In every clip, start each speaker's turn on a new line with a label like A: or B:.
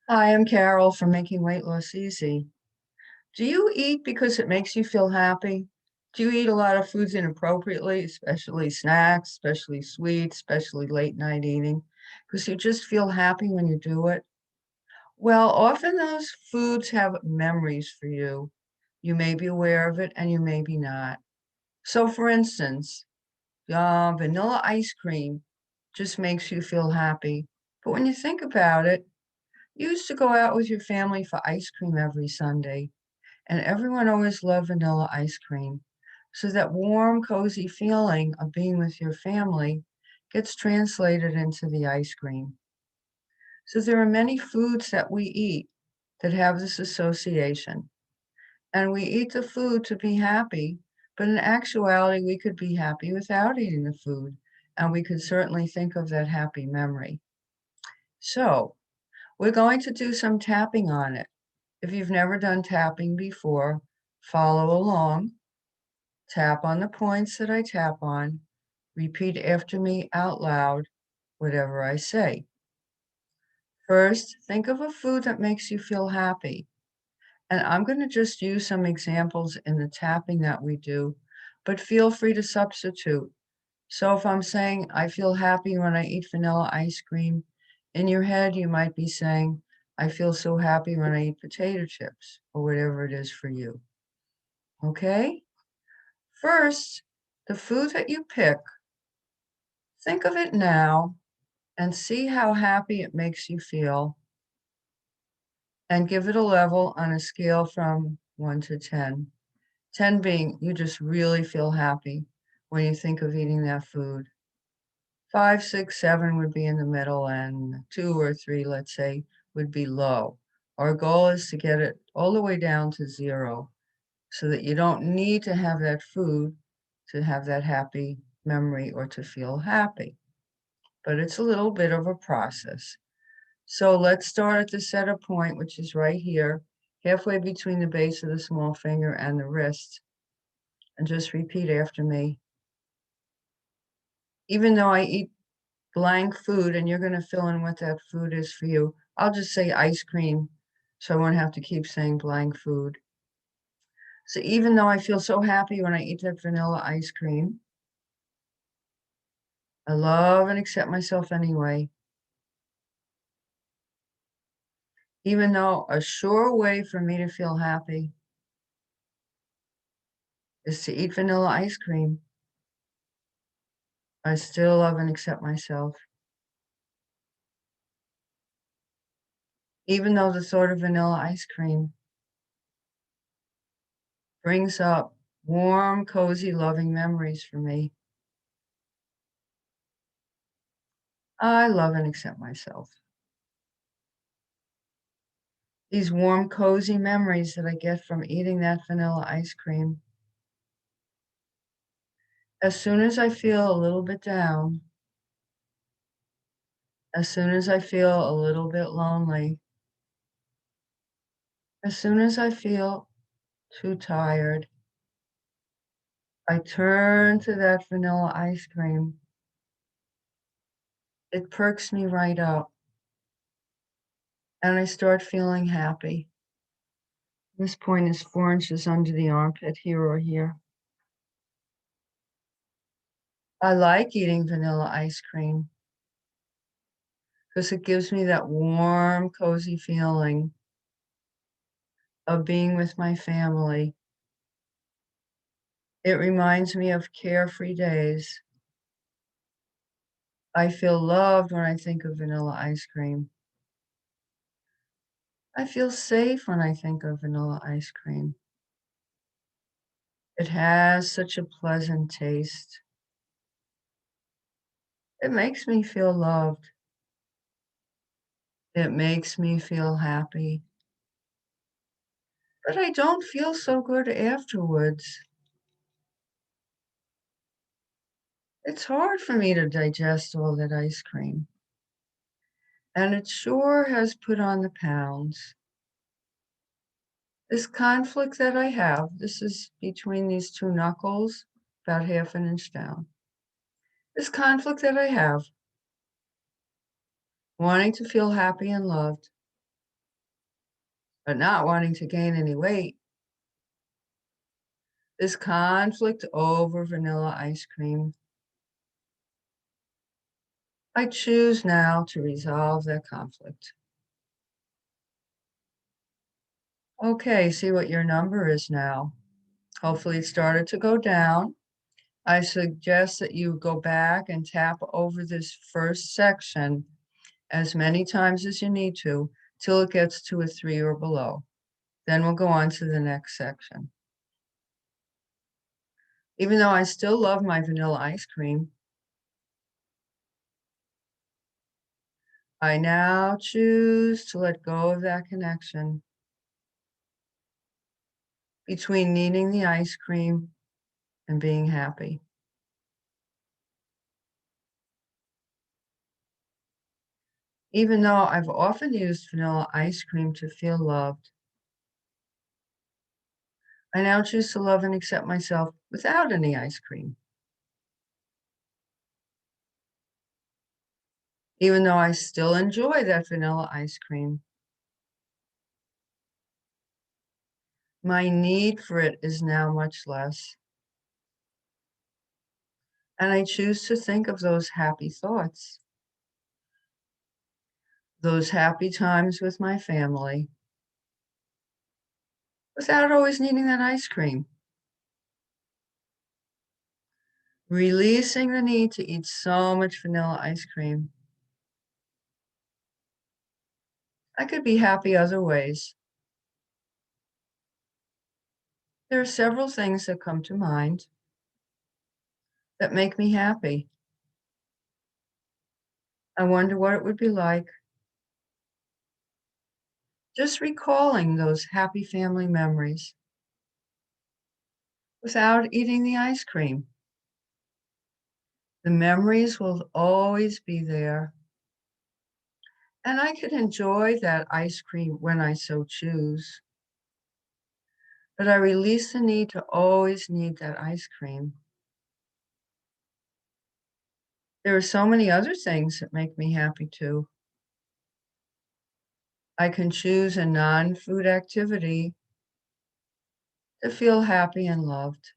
A: Hi, I'm Carol from Making Weight Loss Easy. Do you eat because it makes you feel happy? Do you eat a lot of foods inappropriately, especially snacks, especially sweets, especially late night eating, because you just feel happy when you do it? Well, often those foods have memories for you. You may be aware of it and you may be not. So, for instance, vanilla ice cream just makes you feel happy. But when you think about it, you used to go out with your family for ice cream every Sunday, and everyone always loved vanilla ice cream. So that warm, cozy feeling of being with your family gets translated into the ice cream. So there are many foods that we eat that have this association, and we eat the food to be happy, but in actuality, we could be happy without eating the food, and we could certainly think of that happy memory. So we're going to do some tapping on it. If you've never done tapping before, follow along. Tap on the points that I tap on. Repeat after me out loud, whatever I say. First, think of a food that makes you feel happy. And I'm going to just use some examples in the tapping that we do, but feel free to substitute. So if I'm saying, I feel happy when I eat vanilla ice cream, in your head, you might be saying, I feel so happy when I eat potato chips, or whatever it is for you. Okay? First, the food that you pick, think of it now and see how happy it makes you feel, and give it a level on a scale from 1 to 10. 10 being you just really feel happy when you think of eating that food. 5, 6, 7 would be in the middle, and 2 or 3, let's say, would be low. Our goal is to get it all the way down to 0 so that you don't need to have that food to have that happy memory or to feel happy. But it's a little bit of a process. So let's start at the center point, which is right here, halfway between the base of the small finger and the wrist, and just repeat after me. Even though I eat blank food, and you're going to fill in what that food is for you, I'll just say ice cream, so I won't have to keep saying blank food. So even though I feel so happy when I eat that vanilla ice cream, I love and accept myself anyway. Even though a sure way for me to feel happy is to eat vanilla ice cream, I still love and accept myself. Even though the thought of vanilla ice cream brings up warm, cozy, loving memories for me, I love and accept myself. These warm, cozy memories that I get from eating that vanilla ice cream. As soon as I feel a little bit down, as soon as I feel a little bit lonely, as soon as I feel too tired, I turn to that vanilla ice cream. It perks me right up, and I start feeling happy. This point is 4 inches under the armpit, here or here. I like eating vanilla ice cream because it gives me that warm, cozy feeling of being with my family. It reminds me of carefree days. I feel loved when I think of vanilla ice cream. I feel safe when I think of vanilla ice cream. It has such a pleasant taste. It makes me feel loved. It makes me feel happy. But I don't feel so good afterwards. It's hard for me to digest all that ice cream. And it sure has put on the pounds. This conflict that I have, this is between these two knuckles, about half an inch down. This conflict that I have, wanting to feel happy and loved, but not wanting to gain any weight. This conflict over vanilla ice cream. I choose now to resolve that conflict. Okay, see what your number is now. Hopefully it started to go down. I suggest that you go back and tap over this first section as many times as you need to till it gets to a 3 or below. Then we'll go on to the next section. Even though I still love my vanilla ice cream, I now choose to let go of that connection between needing the ice cream and being happy. Even though I've often used vanilla ice cream to feel loved, I now choose to love and accept myself without any ice cream. Even though I still enjoy that vanilla ice cream, my need for it is now much less. And I choose to think of those happy thoughts, those happy times with my family, without always needing that ice cream. Releasing the need to eat so much vanilla ice cream. I could be happy other ways. There are several things that come to mind that make me happy. I wonder what it would be like just recalling those happy family memories without eating the ice cream. The memories will always be there. And I could enjoy that ice cream when I so choose. But I release the need to always need that ice cream. There are so many other things that make me happy too. I can choose a non-food activity to feel happy and loved.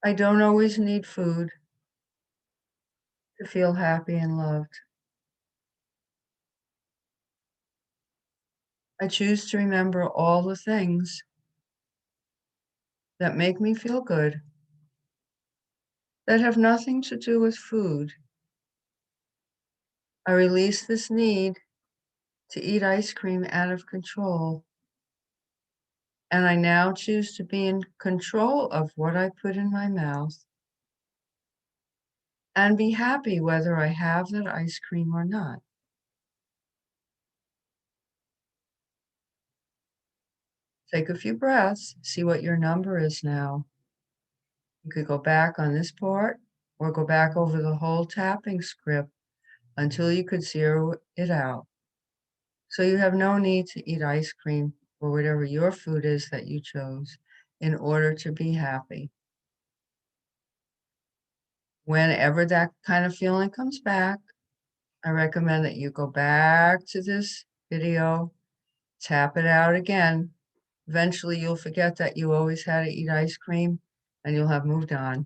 A: I don't always need food to feel happy and loved. I choose to remember all the things that make me feel good that have nothing to do with food. I release this need to eat ice cream out of control. And I now choose to be in control of what I put in my mouth and be happy whether I have that ice cream or not. Take a few breaths, see what your number is now. You could go back on this part or go back over the whole tapping script until you could zero it out. So you have no need to eat ice cream or whatever your food is that you chose in order to be happy. Whenever that kind of feeling comes back, I recommend that you go back to this video, tap it out again. Eventually, you'll forget that you always had to eat ice cream and you'll have moved on.